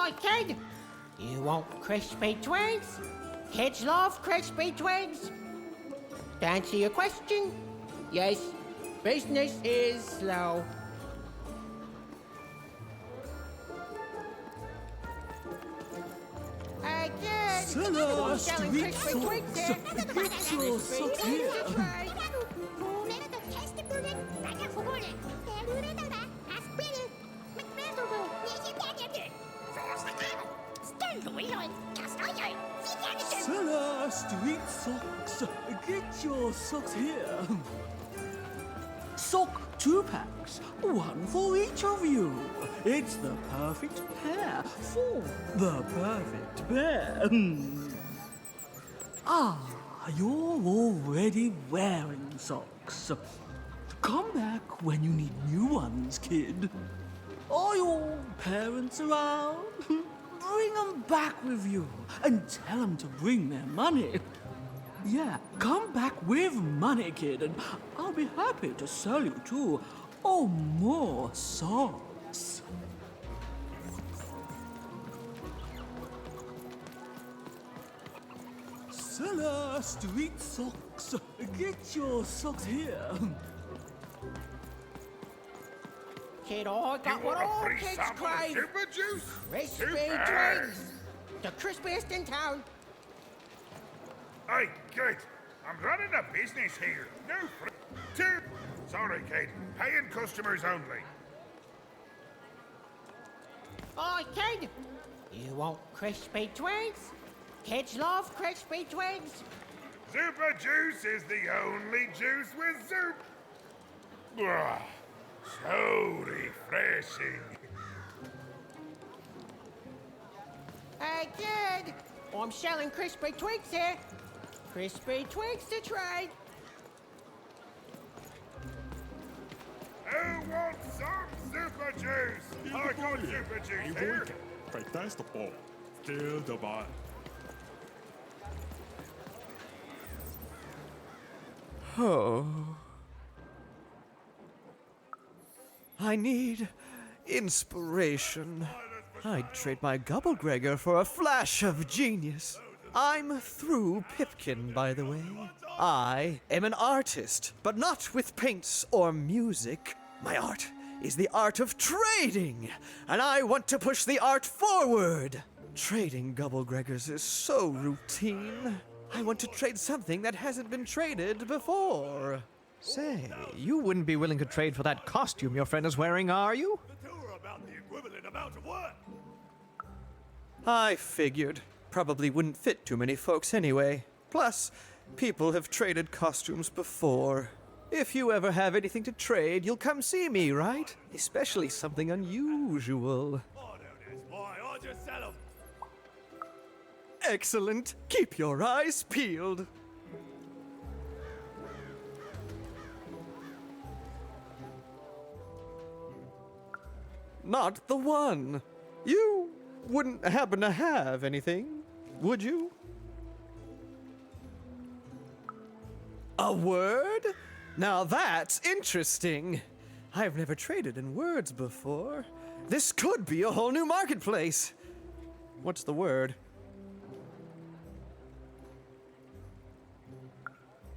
Hi, kid. You want crispy twigs? Kids love crispy twigs. To answer your question, yes, business is slow. Kid, I'm selling crispy twigs here. Get your socks here. Seller, street socks. Get your socks here. Sock 2-packs, one for each of you. It's the perfect pair for the perfect pair. You're already wearing socks. Come back when you need new ones, kid. Are your parents around? Bring them back with you and tell them to bring their money. Yeah, come back with money, kid, and I'll be happy to sell you 2 or more socks. Seller, street socks. Get your socks here. Kid, I got what all kids crave. Super juice? Crispy Super. twigs. The crispiest in town. Hey, kid, I'm running a business here. No two. Sorry, kid. Paying customers only. Hi, kid. You want crispy twigs? Kids love crispy twigs. Super juice is the only juice with soup. Ugh, so refreshing. Hey, kid. I'm selling crispy twigs here. Crispy twigs to trade. Who wants some super juice? I got super juice here. Fantastical. Still the bar. Oh. I need inspiration. I'd trade my Gubblegregor for a flash of genius. I'm through Pipkin, by the way. I am an artist, but not with paints or music. My art is the art of trading, and I want to push the art forward. Trading Gubblegregors is so routine. I want to trade something that hasn't been traded before. Say, you wouldn't be willing to trade for that costume your friend is wearing, are you? The two are about the equivalent amount of work. I figured. Probably wouldn't fit too many folks anyway. Plus, people have traded costumes before. If you ever have anything to trade, you'll come see me, right? Especially something unusual. I know this, boy. I'll just sell them. Excellent. Keep your eyes peeled. Not the one. You wouldn't happen to have anything, would you? A word? Now that's interesting. I've never traded in words before. This could be a whole new marketplace. What's the word?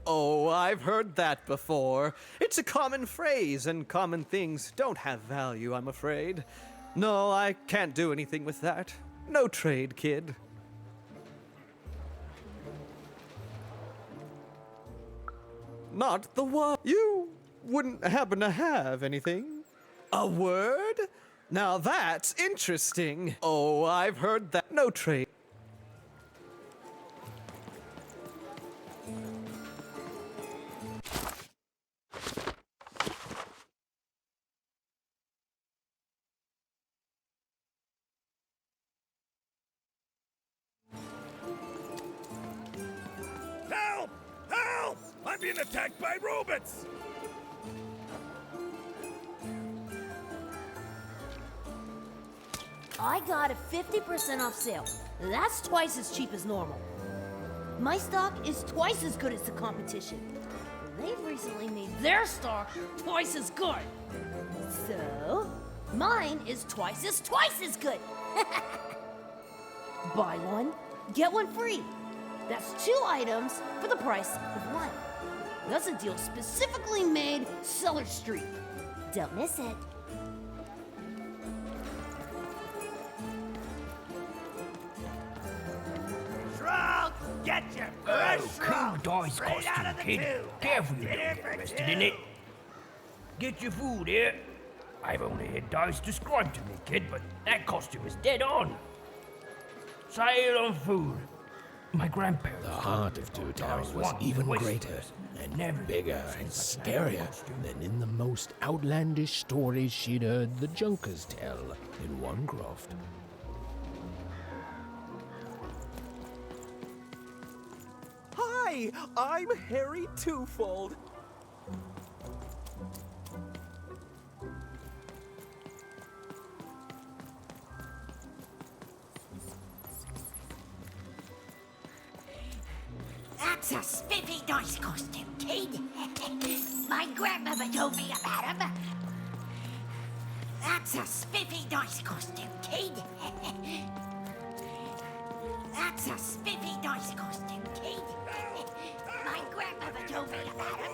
Oh, I've heard that before. It's a common phrase, and common things don't have value, I'm afraid. No, I can't do anything with that. No trade, kid. Not the one. You wouldn't happen to have anything? A word? Now that's interesting. Oh, I've heard that. No trade. Help! Help! I'm being attacked by robots! I got a 50% off sale. That's twice as cheap as normal. My stock is twice as good as the competition. They've recently made their stock twice as good. So, mine is twice as good. Buy one, get one free. That's 2 items for the price of 1. That's a deal specifically made Cellar Street. Don't miss it. Shrug! Get your fresh shrug! Dice Straight out of the costume, kid. tube. Careful you That's don't get different, arrested in it. Get your food here. I've only had dice described to me, kid, but that costume is dead on. Sail on food. My grandparents. The heart of Two Towns was even greater and bigger and scarier than in the most outlandish stories she'd heard the Junkers tell in Onecroft. Hi, I'm Harry Twofold. That's a spiffy dice costume, kid. My grandmother told me about him. That's a spiffy dice costume, kid. That's a spiffy dice costume, kid. My grandmother told me about him.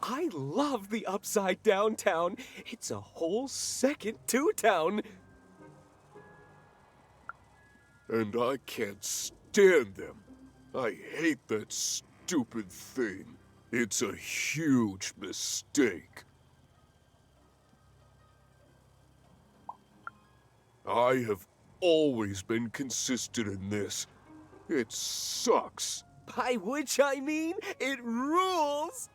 I love the Upside Down Town. It's a whole second Two Town. And I can't stand them. I hate that stupid thing. It's a huge mistake. I have always been consistent in this. It sucks. By which I mean, it rules!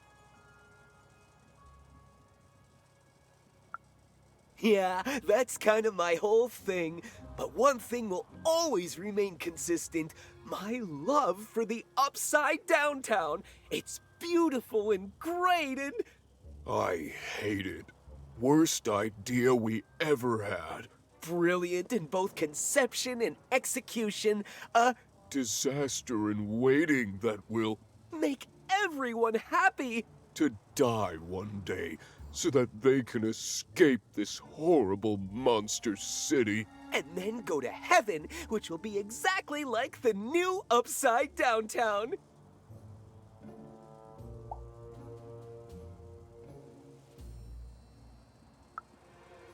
Yeah, that's kind of my whole thing. But one thing will always remain consistent. My love for the Upside Down Town. It's beautiful and great and... I hate it. Worst idea we ever had. brilliant in both conception and execution. A disaster in waiting that will make everyone happy. To die one day so that they can escape this horrible monster city. And then go to heaven, which will be exactly like the new Upside Down Town.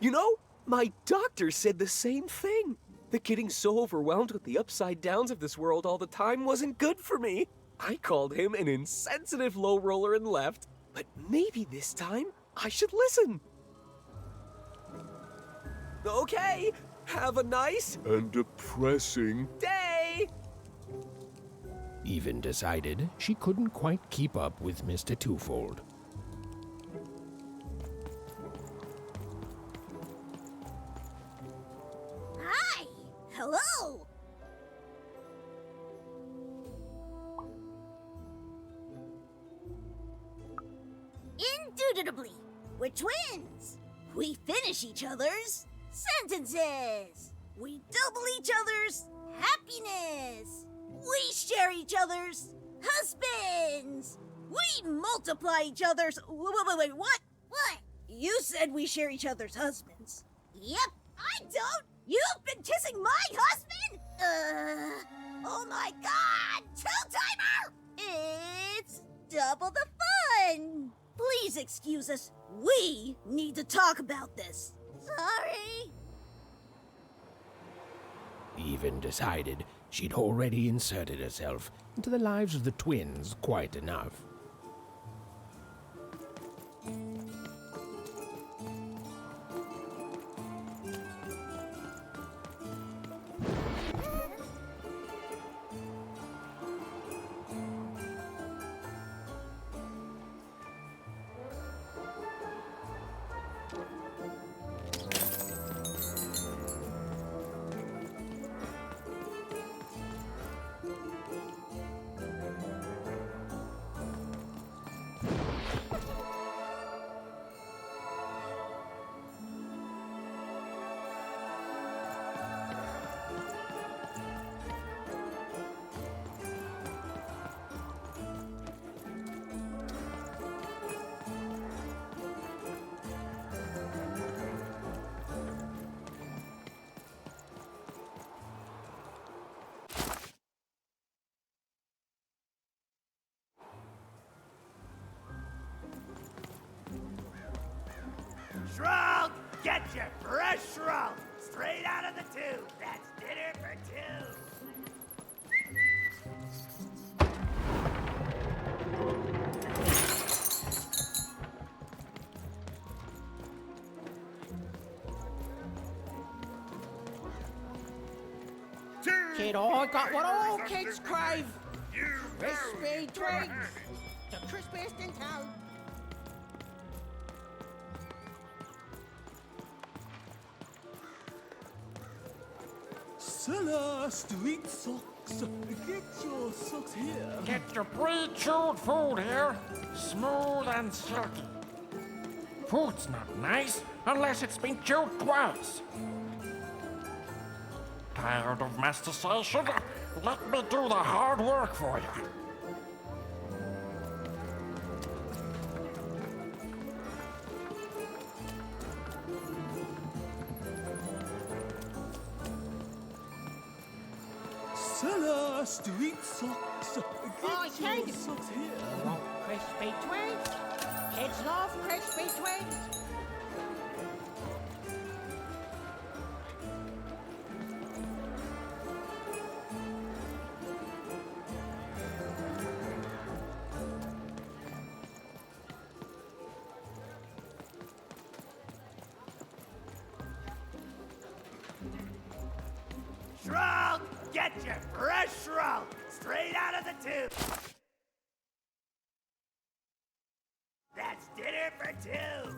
You know, my doctor said the same thing. That getting so overwhelmed with the upside downs of this world all the time wasn't good for me. I called him an insensitive low roller and left. But maybe this time I should listen. Okay, have a nice and depressing day. Even decided she couldn't quite keep up with Mr. Twofold. Hi! Hello! Indubitably, we're twins. We finish each other's sentences. We double each other's happiness. We share each other's husbands. We multiply each other's... Wait, what? What? You said we share each other's husbands. Yep, I don't. You've been kissing my husband? Oh my God! Two-timer! It's double the fun. Please excuse us. We need to talk about this. Sorry. Even decided she'd already inserted herself into the lives of the twins quite enough. Shroud! Get your fresh shroud! Straight out of the tube! That's dinner for two! Kid, I got what all kids crave. Crispy twigs. The crispiest in town. Cellar street socks. Get your socks here. Get your pre-chewed food here, smooth and silky. Food's not nice unless it's been chewed twice. Tired of mastication? Let me do the hard work for you. Cellar street socks. Oh, Get your kid. socks here. You want crispy twigs? Kids love crispy twigs. Shroud! Get your fresh shroud! Straight out of the tube! That's dinner for two!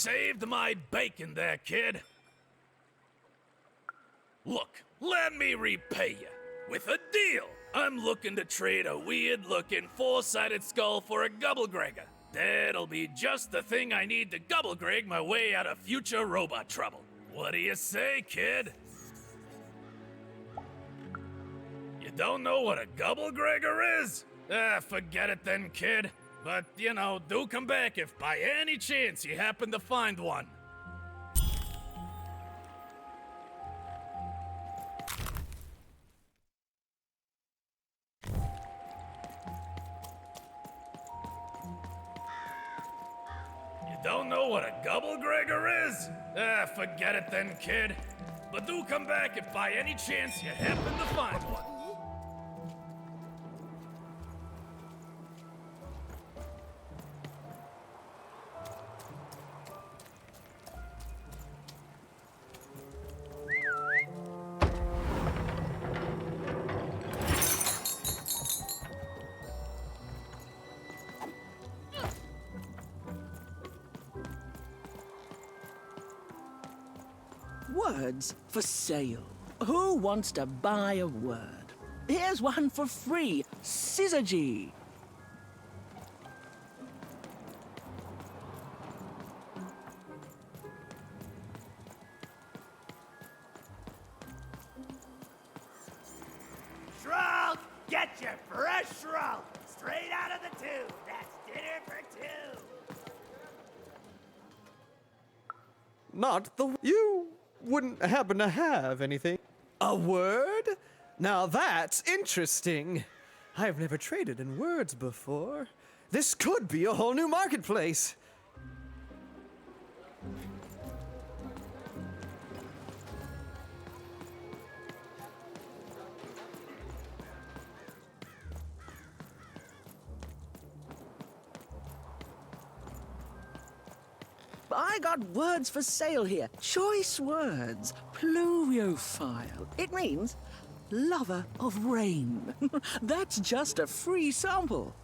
saved my bacon there, kid. Look, let me repay you with a deal. I'm looking to trade a weird-looking four-sided skull for a Gubblegregger. That'll be just the thing I need to Gubblegreg my way out of future robot trouble. What do you say, kid? You don't know what a Gubblegregger is? Forget it then, kid. But, you know, do come back if by any chance you happen to find one. You don't know what a Gubblegregger is? Forget it then, kid. But do come back if by any chance you happen to find one. Words for sale. Who wants to buy a word? Here's one for free. Syzygy. Shroud, get your fresh shroud. Straight out of the tube. That's dinner for two. Not the... You wouldn't happen to have anything. A word? Now that's interesting. I've never traded in words before. This could be a whole new marketplace. I got words for sale here. Choice words. Pluviophile. It means lover of rain. That's just a free sample.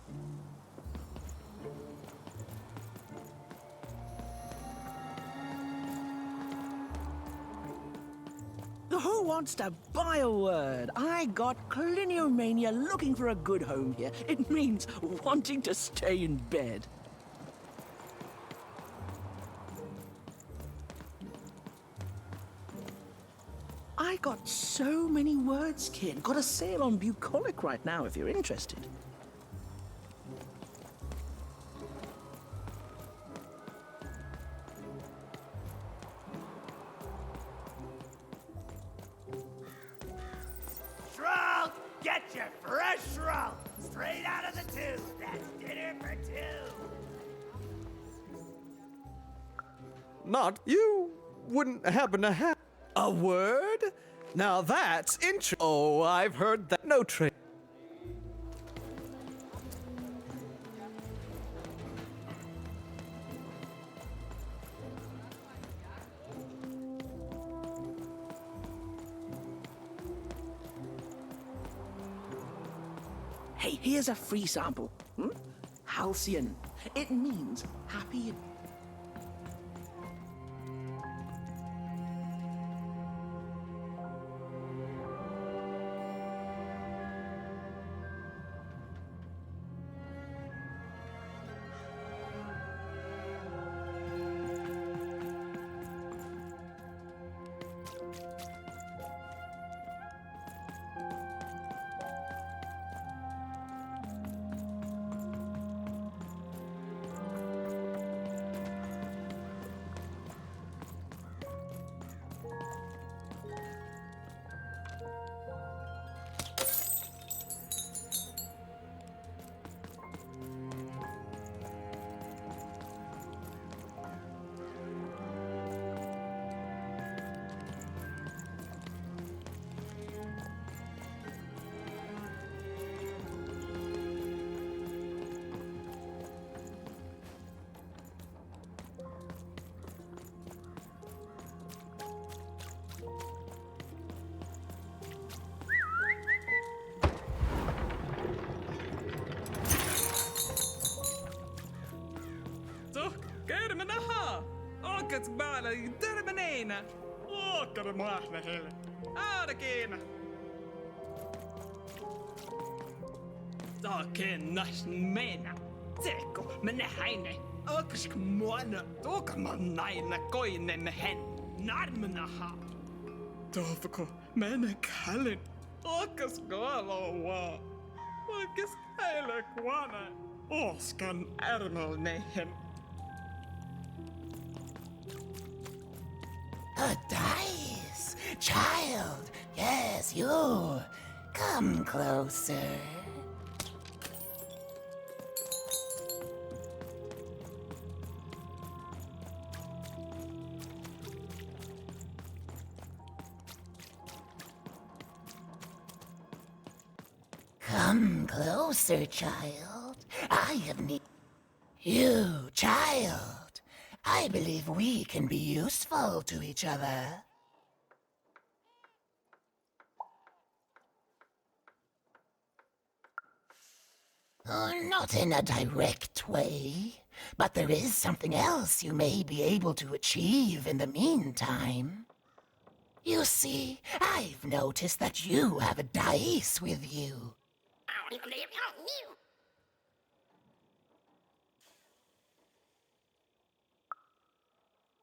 Who wants to buy a word? I got Cliniomania looking for a good home here. It means wanting to stay in bed. I got so many words, kid. Got a sale on bucolic right now if you're interested. Shroud, get your fresh shroud. Straight out of the tube. That's dinner for two. Not... You wouldn't happen to have... A word? Now that's interesting. Oh, I've heard that. No trade. Hey, here's a free sample. Halcyon. It means happy. Olkas bala i terminena. Åker mahna hele. Aarkeena. Taken nasen mena. Teko menehaine. Olkas kmoana. Toka manaina koinen hen. Narmenaha. Tofko menekhalin. Olkas galoa. Olkas heile kuana. Oskan ärmelnehen. A dice! Child! Yes, you! Come closer. Come closer, child. I have need. You, child. I believe we can be useful to each other. Not in a direct way, but there is something else you may be able to achieve in the meantime. You see, I've noticed that you have a dice with you.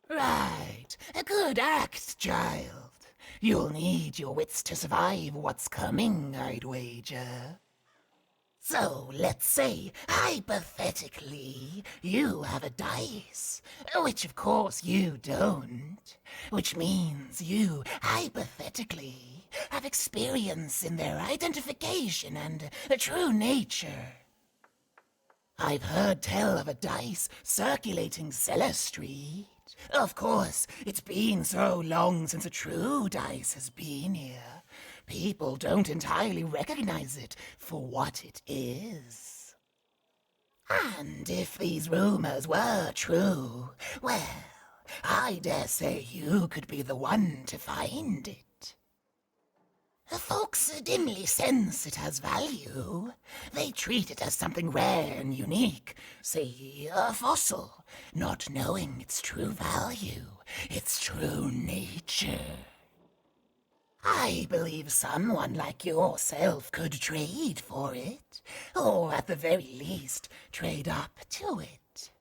Right, a good act, child. You'll need your wits to survive what's coming, I'd wager. So, let's say, hypothetically, you have a dice, which of course you don't, which means you, hypothetically, have experience in their identification and true nature. I've heard tell of a dice circulating Cellar Street. Of course, it's been so long since a true dice has been here. People don't entirely recognize it for what it is. And if these rumors were true, well, I dare say you could be the one to find it. Folks dimly sense it has value. They treat it as something rare and unique, say a fossil, not knowing its true value, its true nature. I believe someone like yourself could trade for it, or at the very least, trade up to it.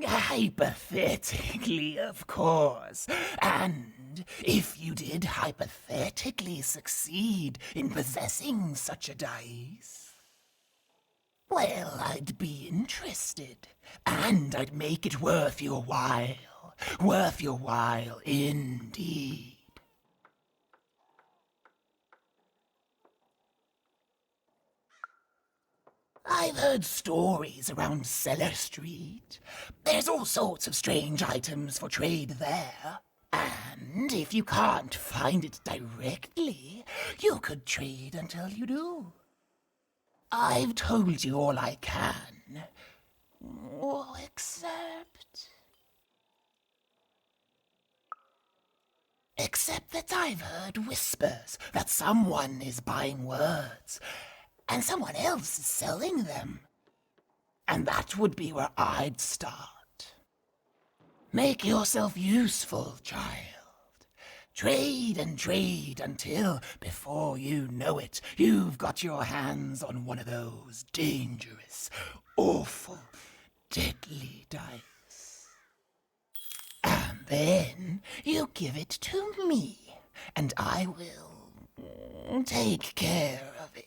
Hypothetically, of course, and if you did hypothetically succeed in possessing such a dice, well, I'd be interested, and I'd make it worth your while indeed. I've heard stories around Cellar Street. There's all sorts of strange items for trade there. And if you can't find it directly, you could trade until you do. I've told you all I can. Except that I've heard whispers that someone is buying words, and someone else is selling them. And that would be where I'd start. Make yourself useful, child. Trade and trade until, before you know it, you've got your hands on one of those dangerous, awful, deadly dice. And then you give it to me, and I will take care of it.